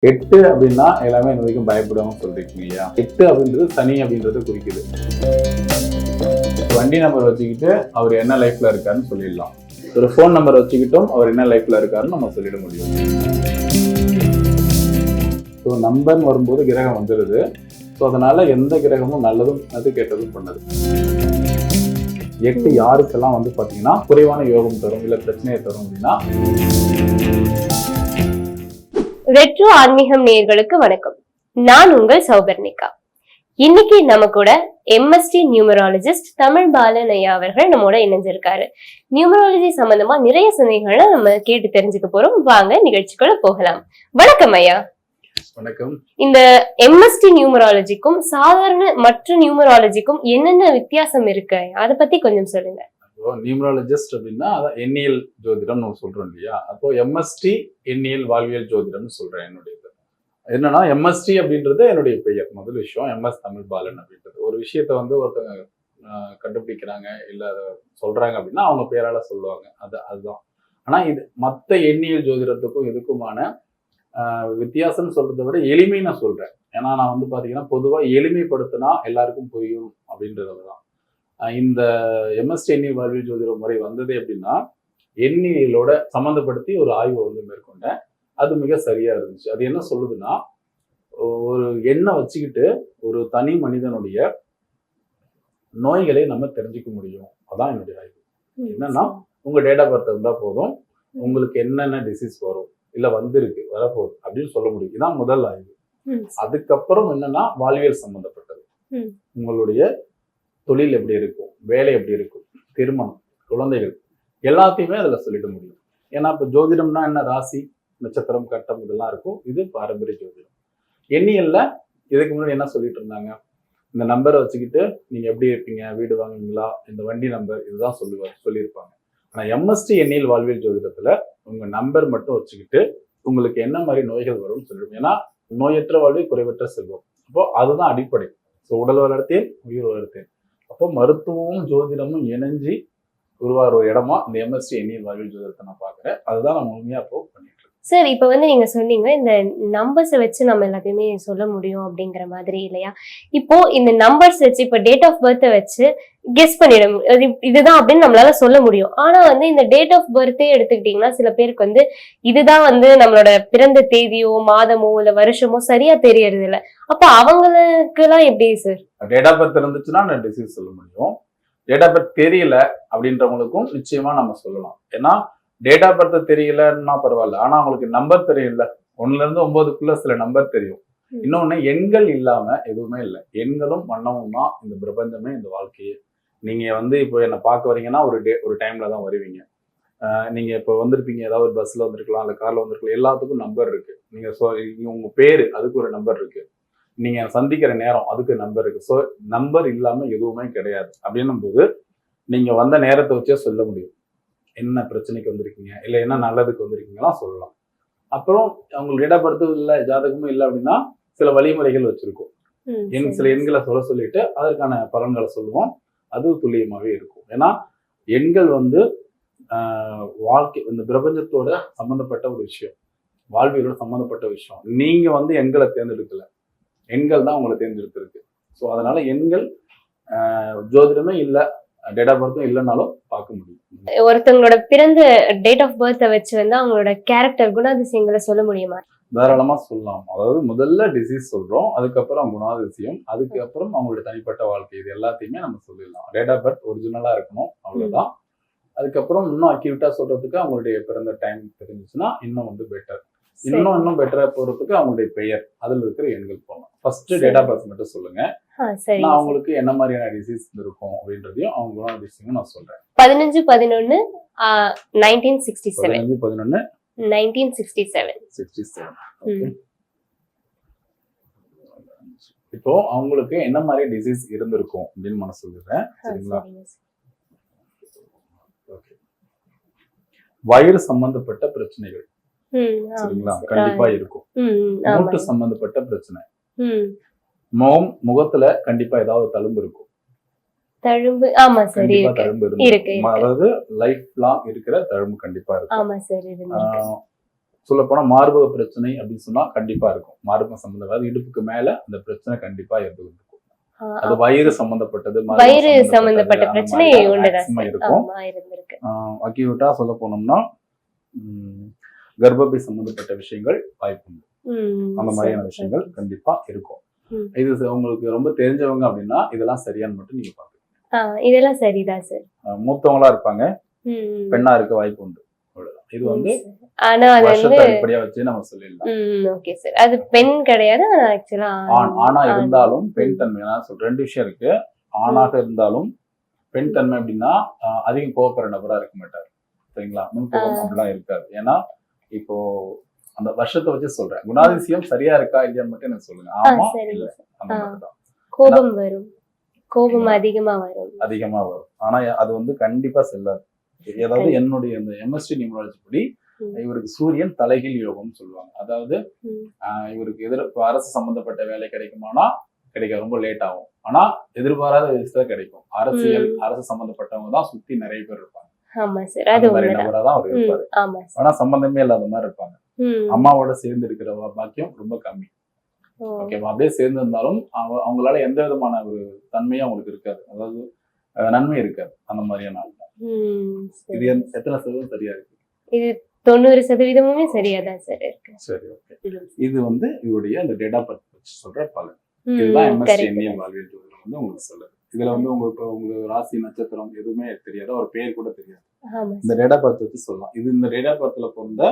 8 அப்படின்னா எல்லாமே இது வரைக்கும் பயப்படுவாங்க சொல்றீங்க இல்லையா? 8 அப்படின்றது சனி அப்படின்றத குறிக்குது. வண்டி நம்பர் வச்சுக்கிட்டு அவர் என்ன லைஃப்ல இருக்காருன்னு சொல்லிடலாம். ஒரு ஃபோன் நம்பர் வச்சுக்கிட்டும் அவர் என்ன லைஃப்ல இருக்காருன்னு நம்ம சொல்லிட முடியும். ஸோ நம்பர்னு வரும்போது கிரகம் வந்துடுது. ஸோ அதனால எந்த கிரகமும் நல்லதும் அது கெட்டதும் பண்ணது. 8 யாருக்கெல்லாம் வந்து பார்த்தீங்கன்னா குறைவான யோகம் தரும் இல்லை பிரச்சனையை தரும் அப்படின்னா, ரெட்ரோ ஆன்மீகம் நேயர்களுக்கு வணக்கம். நான் உங்கள் சௌபர்ணிகா. இன்னைக்கு நம்ம கூட எம்எஸ்டி நியூமராலஜிஸ்ட் தமிழ் பாலன் ஐயா அவர்கள் நம்மோட இணைஞ்சிருக்காரு. நியூமராலஜி சம்பந்தமா நிறைய சிந்தனைகளை நம்ம கேட்டு தெரிஞ்சுக்க போறோம். வாங்க நிகழ்ச்சிக்குள்ள போகலாம். வணக்கம் ஐயா. வணக்கம். இந்த எம்எஸ்டி நியூமராலஜிக்கும் சாதாரண மற்ற நியூமராலஜிக்கும் என்னென்ன வித்தியாசம் இருக்கு, அதை பத்தி கொஞ்சம் சொல்லுங்க. நியூமராலஜிஸ்ட் அப்படின்னா அதான் எண்ணியல் ஜோதிடம் நம்ம சொல்றோம் இல்லையா? அப்போ எம்எஸ்டி எண்ணியல் வாழ்வியல் ஜோதிடம்னு சொல்றேன். என்னுடைய என்னன்னா எம்எஸ்டி அப்படின்றது என்னுடைய பெயர். முதல் விஷயம் எம்எஸ் தமிழ் பாலன் அப்படின்றது. ஒரு விஷயத்த வந்து ஒருத்தவங்க கண்டுபிடிக்கிறாங்க இல்ல சொல்றாங்க அப்படின்னா அவங்க பேரால சொல்லுவாங்க. அதுதான். ஆனா இது மற்ற எண்ணியல் ஜோதிடத்துக்கும் இதுக்குமான வித்தியாசம்னு சொல்றதை விட எளிமை நான் சொல்றேன். ஏன்னா நான் வந்து பாத்தீங்கன்னா பொதுவா எளிமைப்படுத்தினா எல்லாருக்கும் புரியும் அப்படின்றதுதான். இந்த எம்எஸ்டி எண்ணியல் வாழ்வியல் ஜோதிட முறை வந்தது அப்படின்னா எண்ணியலோட சம்மந்தப்படுத்தி ஒரு ஆய்வை வந்து மேற்கொண்டேன். அது மிக சரியா இருந்துச்சு. அது என்ன சொல்லுதுன்னா, ஒரு எண்ணை வச்சுக்கிட்டு ஒரு தனி மனிதனுடைய நோய்களை நம்ம தெரிஞ்சுக்க முடியும். அதான் என்னுடைய ஆய்வு. என்னன்னா உங்க டேட் ஆஃப் பர்த் இருந்தா போதும், உங்களுக்கு என்னென்ன டிசீஸ் வரும் இல்ல வந்திருக்கு வரப்போகுது அப்படின்னு சொல்ல முடியும். இதான் முதல் ஆய்வு. அதுக்கப்புறம் என்னன்னா வாழ்வியல் சம்பந்தப்பட்டது. உங்களுடைய தொழில் எப்படி இருக்கும், வேலை எப்படி இருக்கும், திருமணம், குழந்தைகள் எல்லாத்தையுமே அதுல சொல்லிட முடியும். ஏன்னா இப்ப ஜோதிடம்னா என்ன, ராசி நட்சத்திரம் கட்டம் இதெல்லாம் இருக்கும். இது பாரம்பரிய ஜோதிடம். எண்ணியல்ல இதுக்கு முன்னாடி என்ன சொல்லிட்டு இருந்தாங்க, இந்த நம்பரை வச்சுக்கிட்டு நீங்க எப்படி இருப்பீங்க, வீடு வாங்குவீங்களா, இந்த வண்டி நம்பர் இதுதான் சொல்லியிருப்பாங்க. ஆனா எம்எஸ்டி எண்ணியல் வாழ்வியல் ஜோதிடத்துல உங்க நம்பர் மட்டும் வச்சுக்கிட்டு உங்களுக்கு என்ன மாதிரி நோய்கள் வரும்னு சொல்லிடுவோம். ஏன்னா நோயற்ற வாழ்வே குறைவற்ற செல்வம். அப்போ அதுதான் அடிப்படை. ஸோ உடல் வளர்த்தேன் உயிர் வளர்த்தேன். அப்போ மருத்துவமும் ஜோதிடமும் இணைஞ்சு உருவாகிற ஒரு இடமா இந்த எம்எஸ்டி எண்ணியல் வாழ்வியல் ஜோதிடத்தை நான் பாக்குறேன். அதுதான் நான் முழுமையா இப்போ பண்ணிட்டு இருக்கேன். சார், இப்ப வந்து நீங்க சொன்னீங்க இந்த நம்பர்ஸை வச்சு நம்ம எல்லாத்தையுமே சொல்ல முடியும் அப்படிங்கிற மாதிரி இல்லையா? இப்போ இந்த நம்பர்ஸ் வச்சு இப்ப டேட் ஆஃப் பர்த்தை வச்சு கெஸ் பண்ணிடும் இதுதான் அப்படின்னு நம்மளால சொல்ல முடியும். ஆனா வந்து இந்த டேட் ஆஃப் பர்த்தே எடுத்துக்கிட்டீங்கன்னா சில பேருக்கு வந்து இதுதான் வந்து நம்மளோட பிறந்த தேதியோ மாதமோ இல்ல வருஷமோ சரியா தெரியறது இல்லை. அப்ப அவங்களுக்கு எல்லாம் எப்படி சார்? டேட் ஆஃப் பர்த் இருந்துச்சுன்னா நான் டிசீஸ் சொல்ல முடியும். டேட் ஆஃப் பர்த் தெரியல அப்படின்றவங்களுக்கும் நிச்சயமா நம்ம சொல்லலாம். ஏன்னா டேட் ஆஃப் பர்த் தெரியலன்னா பரவாயில்ல, ஆனா அவங்களுக்கு நம்பர் தெரியல. 1ல இருந்து 9க்குள்ள சில நம்பர் தெரியும். இன்னொன்னு எண்கள் இல்லாம எதுவுமே இல்லை. எண்களும் வண்ணமும் தான் இந்த பிரபஞ்சமே, இந்த வாழ்க்கையே. நீங்க வந்து இப்போ என்ன பார்க்க வரீங்கன்னா ஒரு டைம்ல தான் வருவீங்க. நீங்க இப்போ வந்திருப்பீங்க, ஏதாவது ஒரு பஸ்ல வந்திருக்கலாம் இல்ல கார்ல வந்திருக்கலாம். எல்லாத்துக்கும் நம்பர் இருக்கு. நீங்க உங்க பேரு அதுக்கு ஒரு நம்பர் இருக்கு. நீங்க சந்திக்கிற நேரம் அதுக்கு நம்பர் இருக்கு. ஸோ நம்பர் இல்லாம எதுவுமே கிடையாது. அப்படின்னும் போது நீங்க வந்த நேரத்தை வச்சே சொல்ல முடியும். என்ன பிரச்சனைக்கு வந்திருக்கீங்க இல்லை என்ன நல்லதுக்கு வந்திருக்கீங்கலாம் சொல்லலாம். அப்புறம் அவங்களுக்கு டேட் ஆஃப் பர்த் இல்லை, ஜாதகமும் இல்லை அப்படின்னா சில வழிமுறைகள் வச்சிருக்கோம். சில எண்களை சொல்லிட்டு அதற்கான பலன்களை சொல்லுவோம். அது துல்லியமாகவே இருக்கும். ஏன்னா எண்கள் வந்து வாழ்க்கை இந்த பிரபஞ்சத்தோட சம்பந்தப்பட்ட ஒரு விஷயம், வாழ்வியலோட சம்பந்தப்பட்ட விஷயம். நீங்க வந்து எண்களை தேர்ந்தெடுக்கல, எண்கள் தான் உங்களை தேர்ந்தெடுத்திருக்கு. ஸோ அதனால எண்கள் ஜோதிடமே இல்லை, டேட் ஆஃப் பர்த்தும் இல்லைனாலும் பார்க்க முடியும். ஒருத்தவங்களோட பிறந்த டேட் ஆஃப் பர்த்தை வச்சு வந்து அவங்களோட கேரக்டர் குணாதிசயங்களை சொல்ல முடியுமா? தாராளமா சொல்லலாம். அதாவது முதல்ல டிசீஸ் சொல்றோம், அதுக்கப்புறம் குணாதிசயம், அதுக்கப்புறம் அவங்களோட தனிப்பட்ட வாழ்க்கை, இது எல்லாத்தையுமே நம்ம சொல்லிடலாம். டேட் ஆஃப் பர்த் ஒரிஜினலா இருக்கணும், அவ்வளவுதான். அதுக்கப்புறம் இன்னும் அக்யூரேட்டா சொல்றதுக்கு அவங்களுடைய பிறந்த டைம் தெரிஞ்சுச்சுன்னா இன்னும் வந்து பெட்டர். இன்னும் பெட்டரா போறதுக்கு அவங்களுடைய பெயர், அதுல இருக்கிற எண்கள் போகலாம். ஃபர்ஸ்ட் டேட் ஆஃப் பர்த் மட்டும் சொல்லுங்க. நான் அவங்களுக்கு என்ன மாதிரியான டிசீஸ் இருக்கும் அப்படின்றதையும் அவங்க குணாதிசயம் நான் சொல்றேன். 15/11/1967 இப்போ அவங்களுக்கு என்ன மாதிரி டிசீஸ் இருந்திருக்கும் அப்படின்னு நான் சொல்லிடுறேன். சரிங்களா? வயிறு சம்பந்தப்பட்ட பிரச்சனைகள் சரிங்களா கண்டிப்பா இருக்கும். மூட்டு சம்பந்தப்பட்ட பிரச்சனை, முகத்துல கண்டிப்பா ஏதாவது தழும்பு இருக்கும். தழும்பு, ஆமா சார், தழும்பு இருக்கு. அதாவது லைஃப் லாங் இருக்கிற தழும்பு கண்டிப்பா இருக்கும். சொல்லப்போனா மார்பக பிரச்சனை அப்படின்னு சொன்னா கண்டிப்பா இருக்கும். மார்பகம் சம்பந்தம், அதாவது இடுப்புக்கு மேல அந்த பிரச்சனை கண்டிப்பா இருக்கும். அது வயிறு சம்பந்தப்பட்டது, வயிறு சம்பந்தப்பட்ட பிரச்சனை மேக்ஸிமம் இருக்கும். அக்யூட்டா சொல்ல போனோம்னா கர்ப்பப்பை சம்பந்தப்பட்ட விஷயங்கள் வாய்ப்பு உண்டு. அந்த மாதிரியான விஷயங்கள் கண்டிப்பா இருக்கும். இது உங்களுக்கு ரொம்ப தெரிஞ்சவங்க அப்படின்னா இதெல்லாம் சரியான்னு மட்டும் நீங்க பாத்துக்கோங்க. இதெல்லாம் சரிதான் சார். மூத்தவங்களா இருப்பாங்க, பெண்ணா இருக்க வாய்ப்பு உண்டு. இது வந்து ஆனா அது வந்து அடிப்படையா வச்சு நம்ம சொல்லிடலாம். Okay sir. அது பெண் கிடையாது, ஆனா ஆக்சுவலா ஆணா இருந்தாலும் பெண் தன்மை. நான் சொல்ற 2 விஷயம் இருக்கு. ஆணாக இருந்தாலும் பெண் தன்மை அப்படின்னா அதிகம் கோபப்படுற நபரா இருக்க மாட்டாரு. சரிங்களா? முன்கோபம் அப்படிலாம் இருக்காது. ஏன்னா இப்போ அந்த வருஷத்தை வச்சு சொல்றேன். குணாதிசயம் சரியா இருக்கா இல்லையான்னு மட்டும் எனக்கு சொல்லுங்க. ஆமா இல்ல அந்த மாதிரி தான். கோபம் வரும், கோபம் அதிகமா வரும். ஆனா அது வந்து கண்டிப்பா செல்லாது. அதாவது என்னுடைய அந்த எம்எஸ்டி நியூமராலஜி படி இவருக்கு சூரியன் தலைகீழ் யோகம்னு சொல்லுவாங்க. அதாவது இவருக்கு அரசு சம்பந்தப்பட்ட வேலை கிடைக்குமானா கிடைக்க ரொம்ப லேட் ஆகும். ஆனா எதிர்பாராத விஷயத்துல கிடைக்கும். அரசு சம்பந்தப்பட்டவங்க தான் சுத்தி நிறைய பேர் இருப்பாங்க. நபரா தான் அவர் இருப்பாரு. ஆனா சம்பந்தமே இல்லாத மாதிரி இருப்பாங்க. அம்மாவோட சேர்ந்து இருக்கிற பாக்கியம் ரொம்ப கம்மி. ஓகேவா? அப்படியே சேர்ந்து இருந்தாலும் அவங்களால எந்த விதமான ஒரு தன்மையும் அவங்களுக்கு இருக்காது. அதாவது நன்மை இருக்காது. அந்த மாதிரியான ஆள் தான். இது எத்தனை சதவீதம் சரியா இருக்கு? இது 90% சரியாதான் சார் இருக்கு. சரி, ஓகே. இது வந்து இவருடைய அந்த டேட் ஆஃப் பர்த் வச்சு சொல்ற பலன். இதுதான் எம்எஸ்டி எண்ணியல் வாழ்வியல் ஜோதிடம் வந்து உங்களுக்கு சொல்லுது. இதுல வந்து உங்களுக்கு ராசி நட்சத்திரம் எதுவுமே தெரியாது, ஒரு பேர் கூட தெரியாது. இந்த டேட் ஆஃப் பர்த் வச்சு சொல்லலாம். இது இந்த டேட் ஆஃப் பர்த்ல பிறந்த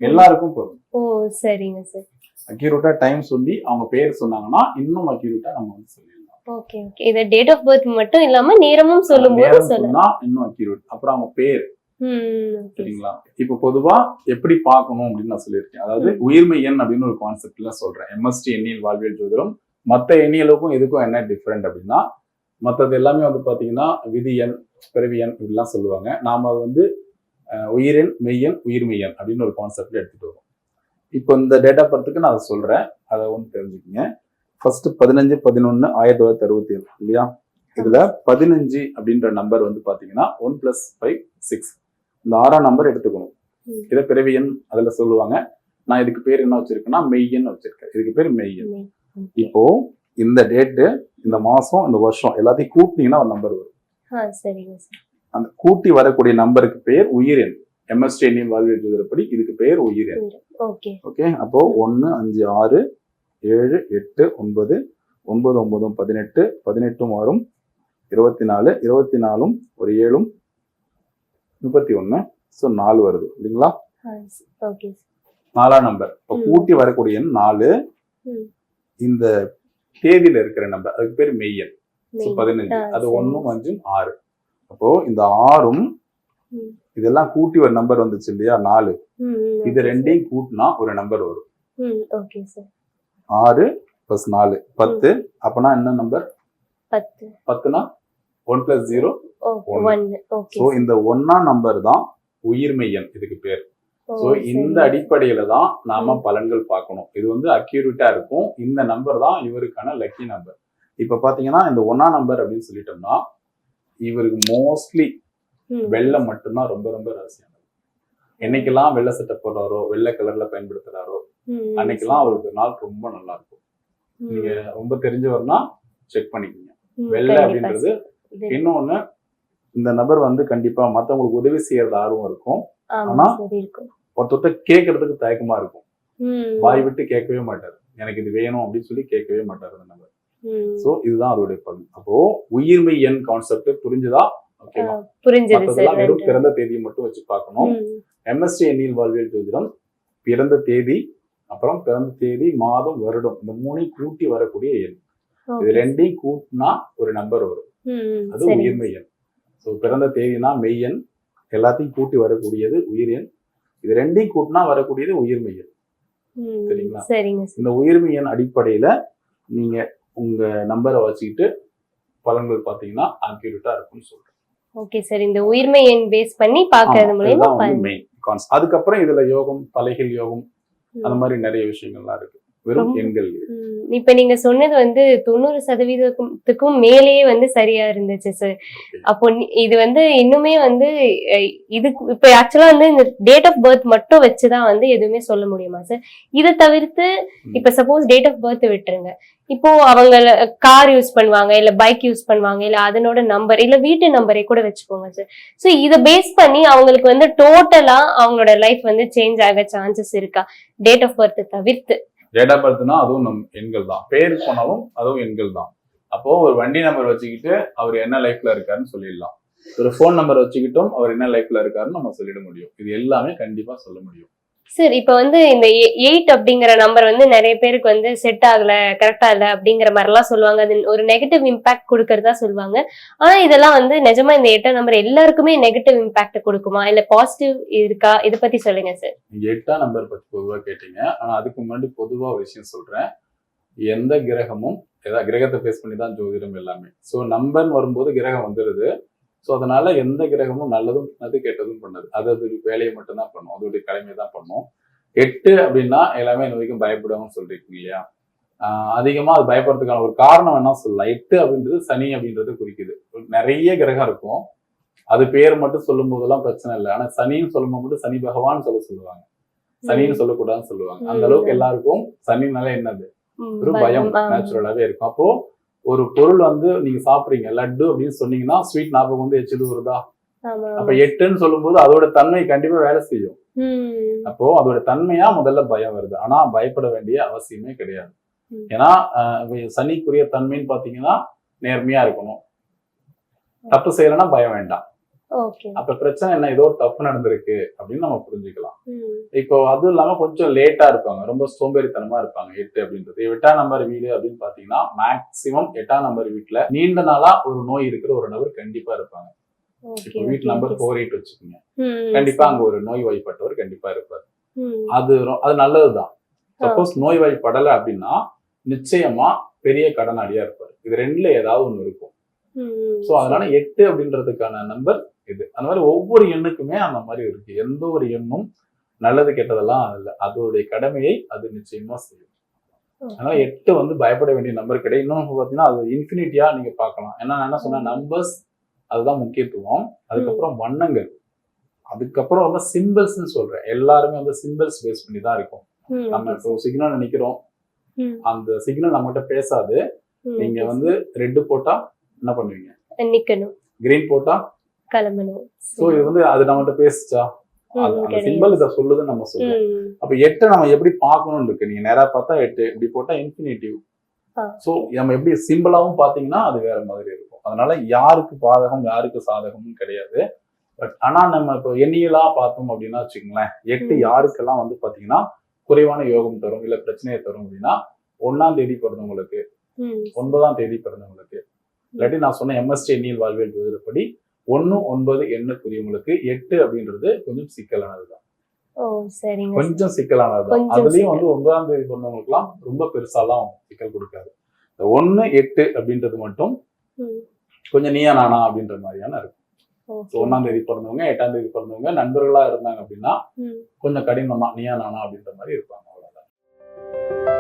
எல்லாருக்கும் பொருந்தும். ஓ சரிங்க சார். அக்யூரேட்டா டைம் சொல்லி அவங்க பேர் சொன்னாங்கன்னா இன்னும் அக்யூரேட்டா நம்ம வந்து சொல்லிடலாம். Okay okay. இது டேட் ஆஃப் பர்த் மட்டும் இல்லாம நேரமும் சொல்லும்போது சொல்லலாம், இன்னும் அக்யூரேட். அப்புறம் அவங்க பேர். சரிங்களா? இப்ப பொதுவா எப்படி பார்க்கணும் அப்படின்னு நான் சொல்லியிருக்கேன். அதாவது உயிர்மை எண் அப்படின்னு ஒரு கான்செப்ட்ல சொல்றேன். எம்எஸ்டி எண்ணியல் வாழ்வியல் ஜோதிடம் மற்ற எண்ணியலுக்கும் இதுக்கும் என்ன டிஃபரெண்ட் அப்படின்னா, மற்றது எல்லாமே வந்து பாத்தீங்கன்னா விதி எண், பிறவி எண் இப்படிலாம் சொல்லுவாங்க. நாம அது வந்து உயிரெண், மெய்யெண், உயிர்மெய்யெண் அப்படின்னு ஒரு கான்செப்ட்ல எடுத்துட்டு வரோம். இப்போ இந்த டேட் ஆஃப் பர்த்துக்கு நான் அதை சொல்றேன், அதை வந்து தெரிஞ்சுக்கிங்க. ஃபர்ஸ்ட் 15/11/1967 இல்லையா? இதுல 15 அப்படின்ற நம்பர் வந்து பாத்தீங்கன்னா 1+5 6. இந்த 6ஆம் நம்பர் எடுத்துக்கணும். இதை பிறவி எண் அதுல சொல்லுவாங்க. நான் இதுக்கு பேர் என்ன வச்சிருக்கேன்னா மெய்யெண் வச்சிருக்கேன். இதுக்கு பேர் மெய்யெண். இப்போ இந்த டேட்டு, இந்த மாசம், இந்த வருஷம் எல்லாத்தையும் கூட்டினீங்கன்னா ஒரு நம்பர் வரும். அந்த கூட்டி வரக்கூடிய நம்பருக்கு பேர் உயிரெண். எம்எஸ்டி எண்ணியல் வாழ்வியல் ஜோதிடப்படி இதுக்கு பேர் உயிரெண். ஓகே. அப்போ 1 5 6 7 8 9 9 9 18 18 வரும் 24 24 ஒரு 7 31. ஸோ 4 வருது இல்லைங்களா? 4ஆம் நம்பர். இப்போ கூட்டி வரக்கூடிய எண் 4. இந்த தேதியில இருக்கிற நம்பர் அதுக்கு பேர் மெய்யெண். 15. அது 1 5 6. அப்போ இந்த 6ம் இதெல்லாம் கூட்டி ஒரு நம்பர் வந்துச்சு இல்லையா? 4. இது ரெண்டையும் கூட்டினா ஒரு நம்பர் வரும். 6 + 4 10. அப்பனா என்ன நம்பர்? 10னா 1 + 0 1. ஸோ இந்த 1ஆம் நம்பர் தான் உயிர்மெய் எண் இதுக்கு பேர். ஸோ இந்த அடிப்படையில தான் நாம பலன்கள் பார்க்கணும். இது வந்து அக்யூரேட்டா இருக்கும். இந்த நம்பர் தான் இவருக்கான லக்கி நம்பர். இப்ப பாத்தீங்கன்னா இந்த 1ஆம் நம்பர் அப்படின்னு சொல்லிட்டோம்னா இவருக்கு மோஸ்ட்லி வெள்ளை மட்டும்தான் ரொம்ப ரொம்ப ரகசியம். என்னைக்கெல்லாம் வெள்ளை சட்டை போடுறாரோ, வெள்ளை கலர்ல பயன்படுத்துறாரோ அன்னைக்கெல்லாம் அவருக்கு நாள் ரொம்ப நல்லா இருக்கும். நீங்க ரொம்ப தெரிஞ்சவர்னா செக் பண்ணிக்கோங்க. வெள்ளை அப்படின்றது. இன்னொன்னு, இந்த நபர் வந்து கண்டிப்பா மத்தவங்களுக்கு உதவி செய்யறது ஆர்வம் இருக்கும். ஆனா ஒருத்தொத்த கேட்கறதுக்கு தயக்கமா இருக்கும். வாய் விட்டு கேட்கவே மாட்டாரு. எனக்கு இது வேணும் அப்படின்னு சொல்லி கேட்கவே மாட்டாரு அந்த நபர். சோ இதுதான் அதோடைய பலன். அப்போ உயிர்மை எண் கான்செப்ட் புரிஞ்சுதா? ஓகேவா? மத்ததெல்லாம் வெறும் பிறந்த தேதியை மட்டும் வச்சு பார்க்கணும். எம்எஸ்டி எண்ணியல் வாழ்வியல் ஜோதிடம் பிறந்த தேதி, அப்புறம் பிறந்த தேதி, மாதம், வருடம் இந்த 3ஐயும் கூட்டி வரக்கூடிய எண். இது ரெண்டையும் கூட்டினா ஒரு நம்பர் வரும். அது உயிர்மை எண். ஸோ பிறந்த தேதினா மெய் எண், எல்லாத்தையும் கூட்டி வரக்கூடியது உயிர் எண். இது ரெண்டையும் கூட்டினா வரக்கூடியது உயிர்மை எண். சரிங்களா? இந்த உயிர்மை எண் அடிப்படையில நீங்க உங்க நம்பரை வச்சுக்கிட்டு பலன்கள் பாத்தீங்கன்னா அக்யூரேட்டா இருக்கும்னு சொல்றேன். Okay sir. இந்த உயிர்மை எண் பேஸ் பண்ணி பார்க்கிறது மூலமா மெயின் கான்செப்ட். அதுக்கப்புறம் இதுல யோகம், தலைகீழ் யோகம், அந்த மாதிரி நிறைய விஷயங்கள்லாம் இருக்கு. வெறும் எண்கள். இப்ப நீங்க சொன்னது வந்து 90% மேலேயே வந்து சரியா இருந்துச்சு சார். அப்போ இது வந்து இன்னுமே வந்து இதுக்கு இப்ப ஆக்சுவலா வந்து இந்த டேட் ஆஃப் பர்த் மட்டும் வச்சுதான் வந்து எதுவுமே சொல்ல முடியுமா சார்? இதை தவிர்த்து இப்ப சப்போஸ் டேட் ஆஃப் பர்த் விட்டுருங்க, இப்போ அவங்க கார் யூஸ் பண்ணுவாங்க, இல்ல பைக் யூஸ் பண்ணுவாங்க, இல்ல அதனோட நம்பர், இல்ல வீட்டு நம்பரே கூட வச்சுக்கோங்க சார். சோ இதை பேஸ் பண்ணி அவங்களுக்கு வந்து டோட்டலா அவங்களோட லைஃப் வந்து சேஞ்ச் ஆக சான்சஸ் இருக்கா டேட் ஆஃப் பர்த் தவிர்த்து? டேட் ஆஃப் பர்த்னா அதுவும் நம் எண்கள் தான். பேர் போனாலும் அதுவும் எண்கள் தான். அப்போ ஒரு வண்டி நம்பர் வச்சுக்கிட்டு அவர் என்ன லைஃப்ல இருக்காருன்னு சொல்லிடலாம். ஒரு ஃபோன் நம்பர் வச்சுக்கிட்டும் அவர் என்ன லைஃப்ல இருக்காருன்னு நம்ம சொல்லிட முடியும். இது எல்லாமே கண்டிப்பா சொல்ல முடியும். சார் இப்ப வந்து இந்த 8 அப்படிங்கிற நம்பர் வந்து நிறைய பேருக்கு வந்து செட் ஆகல, கரெக்டா இல்ல அப்படிங்கிற மாதிரி எல்லாம் சொல்லுவாங்க. அது ஒரு நெகட்டிவ் இம்பாக்ட் கொடுக்கறதா சொல்லுவாங்க. ஆனா இதெல்லாம் வந்து நிஜமா இந்த 8 நம்பர் எல்லாருக்குமே நெகட்டிவ் இம்பாக்ட் கொடுக்குமா, இல்ல பாசிட்டிவ் இருக்கா? இதை பத்தி சொல்லுங்க சார். நீங்க 8ஆம் நம்பர் பத்தி பொதுவா கேட்டீங்க. ஆனா அதுக்கு முன்னாடி பொதுவா ஒரு விஷயம் சொல்றேன். எந்த கிரகமும் கிரகத்தை பேஸ் பண்ணி தான் ஜோதிடம் எல்லாமே. ஸோ நம்பர்னு வரும்போது கிரகம் வந்துருது. ஸோ அதனால எந்த கிரகமும் நல்லதும் பண்ணது கெட்டதும் பண்ணது. அது வேலையை மட்டும்தான் பண்ணும். அதோடைய கடமையை தான் பண்ணும். 8 அப்படின்னா எல்லாமே இது வரைக்கும் பயப்படுவாங்கன்னு சொல்லிருக்கீங்க இல்லையா? அதிகமா அது பயப்படுறதுக்கான ஒரு காரணம் வேணா சொல்லலாம். 8 அப்படின்றது சனி அப்படின்றது குறிக்குது. நிறைய கிரகம் இருக்கும். அது பேர் மட்டும் சொல்லும் போதெல்லாம் பிரச்சனை இல்லை. ஆனா சனின்னு சொல்லும் போது மட்டும் சனி பகவான் சொல்லுவாங்க. சனின்னு சொல்லக்கூடாதுன்னு சொல்லுவாங்க. அந்த அளவுக்கு எல்லாருக்கும் சனினால என்னது ஒரு பயம் நேச்சுரலாவே இருக்கும். அப்போ ஒரு பொருள் வந்து நீங்க சாப்பிடுறீங்க, லட்டு அப்படின்னு சொன்னீங்கன்னா ஸ்வீட் ஞாபகம் வந்து எச்சில் வருதா? அப்ப 8ன்னு சொல்லும் போது அதோட தன்மை கண்டிப்பா வேலை செய்யும். அப்போ அதோட தன்மையா முதல்ல பயம் வருது. ஆனா பயப்பட வேண்டிய அவசியமே கிடையாது. ஏன்னா சனிக்குரிய தன்மைன்னு பாத்தீங்கன்னா நேர்மையா இருக்கணும். தப்பு செய்யலைன்னா பயம் வேண்டாம். அப்ப பிரச்சனை என்ன, ஏதோ ஒரு தப்பு நடந்திருக்கு அப்படின்னு நம்ம புரிஞ்சுக்கலாம். இப்போ அதுவும் இல்லாம கொஞ்சம் லேட்டா இருப்பாங்க, ரொம்ப சோம்பேறித்தனமா இருப்பாங்க. 8 அப்படின்றது 8ஆம் நம்பர் வீடு அப்படின்னு பாத்தீங்கன்னா மேக்சிமம் 8ஆம் நம்பர் வீட்டுல நீண்ட நாளா ஒரு நோய் இருக்கிற ஒரு நபர் கண்டிப்பா இருப்பாங்க. இப்போ வீட்டு நம்பர் 48 வச்சுக்கோங்க, கண்டிப்பா அங்க ஒரு நோய் வாய்ப்பட்டவர் கண்டிப்பா இருப்பாரு. அது நல்லதுதான். சப்போஸ் நோய் வாய்ப்படலை அப்படின்னா நிச்சயமா பெரிய கடனாளியா இருப்பாரு. இது ரெண்டுல ஏதாவது ஒண்ணு இருக்கும். சோ அதனால 8 அப்படின்றதுக்கான நம்பர் இது. அந்த மாதிரி ஒவ்வொரு எண்ணுக்குமே அந்த மாதிரி இருக்கு. எந்த ஒரு எண்ணும் நல்லது கெட்டதெல்லாம் இல்லை, அதோடைய கடமையை அது நிச்சயமா செய்யும். அதனால 8 வந்து பயப்பட வேண்டிய நம்பர் கிடையாது. இன்னும் பாத்தீங்கன்னா அது இன்ஃபினிட்டியா நீங்க பார்க்கலாம். ஏன்னா நான் என்ன சொன்னேன், நம்பர்ஸ் அதுதான் முக்கியத்துவம். அதுக்கப்புறம் வண்ணங்கள், அதுக்கப்புறம் வந்து சிம்பிள்ஸ்ன்னு சொல்றேன். எல்லாருமே வந்து சிம்பிள்ஸ் பேஸ் பண்ணி தான் இருக்கும். நம்ம இப்போ சிக்னல் நிக்கிறோம், அந்த சிக்னல் நம்மகிட்ட பேசாது. நீங்க வந்து ரெட் போட்டா என்ன பண்ணுவீங்க? நிக்கணும். கிரீன் போட்டா கிளம்பணும். சோ இது வந்து அது நம்மகிட்ட பேசுச்சா? அந்த சிம்பிள் இதை சொல்லுதுன்னு நம்ம சொல்றோம். அப்ப 8 நம்ம எப்படி பார்க்கணும்னு இருக்கு. நீங்க நேரா பார்த்தா 8, இப்படி போட்டா இன்ஃபினிட்டிவ். சோ நம்ம எப்படி சிம்பிளாவும் பாத்தீங்கன்னா அது வேற மாதிரி இருக்கும். அதனால யாருக்கு பாதகம் யாருக்கு சாதகமும் கிடையாது. பட் ஆனா நம்ம இப்போ எண்ணியலா பார்த்தோம் அப்படின்னா வச்சுக்கோங்களேன், 8 யாருக்கெல்லாம் வந்து பாத்தீங்கன்னா குறைவான யோகம் தரும், இல்ல பிரச்சனையை தரும் அப்படின்னா 1ஆம் தேதி பிறந்தவங்களுக்கு, 9ஆம் தேதி பிறந்தவங்களுக்கு, இல்லாட்டி நான் சொன்ன MST எண்ணியல் வாழ்வியல் ஜோதிடப்படி 1, 9 எண்ணுக்குரியவங்களுக்கு 8 அப்படின்றது கொஞ்சம் சிக்கலானதுதான். கொஞ்சம் சிக்கலானதுதான். அதுலயும் வந்து 9ஆம் தேதி பிறந்தவங்களுக்கு எல்லாம் ரொம்ப பெருசாலாம் சிக்கல் கொடுக்காது. 1, 8 அப்படின்றது மட்டும் கொஞ்சம் நீயா நானா அப்படின்ற மாதிரியான இருக்கும். 1ஆம் தேதி பிறந்தவங்க 8ஆம் தேதி பிறந்தவங்க நண்பர்களா இருந்தாங்க அப்படின்னா கொஞ்சம் கடினமா நீயா நானா அப்படின்ற மாதிரி இருப்பாங்க. அவ்வளவுதான்.